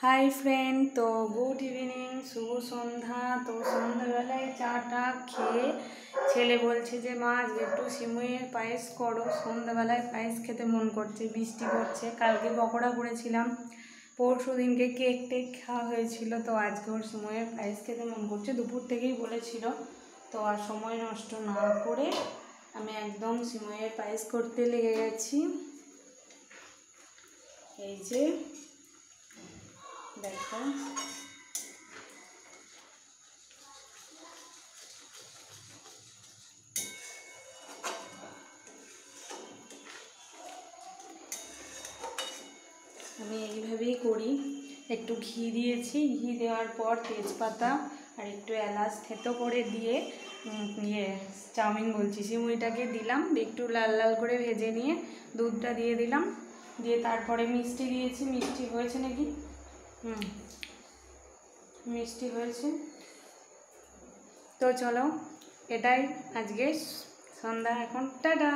High friend, तो good evening, शुभ सन्ध्या। तो सन्ध्याबेलाय चाटा खेये छेले बोलছে যে মা আজকে একটু সিমুইয়ের পায়েস করো। সন্ধ্যাবেলায় পায়েস খেতে মন করছে, বৃষ্টি পড়ছে। কালকে পকোড়া করেছিলাম, পরশু দিনকে কেক টেক খাওয়া হয়েছিল, তো আজকে ওর সিমুইয়ের পায়েস খেতে মন করছে। দুপুর থেকেই বলেছিল, তো আর সময় নষ্ট না করে আমি একদম সিমুইয়ের পায়েস করতে লেগে গেছি। এই যে দেখো, আমি এইভাবেই করি। একটু ঘি দিয়েছি, ঘি দেওয়ার পর তেজপাতা আর একটু এলাচ থেতো করে দিয়ে চাউমিন বলছি সিমুইটাকে দিলাম, একটু লাল লাল করে ভেজে নিয়ে দুধটা দিয়ে দিলাম, দিয়ে তারপরে মিষ্টি দিয়েছি। মিষ্টি হয়েছে নাকি? মিষ্টি হয়েছে। তো চলো, এটাই আজকে সন্ধ্যা। এখন টাটা।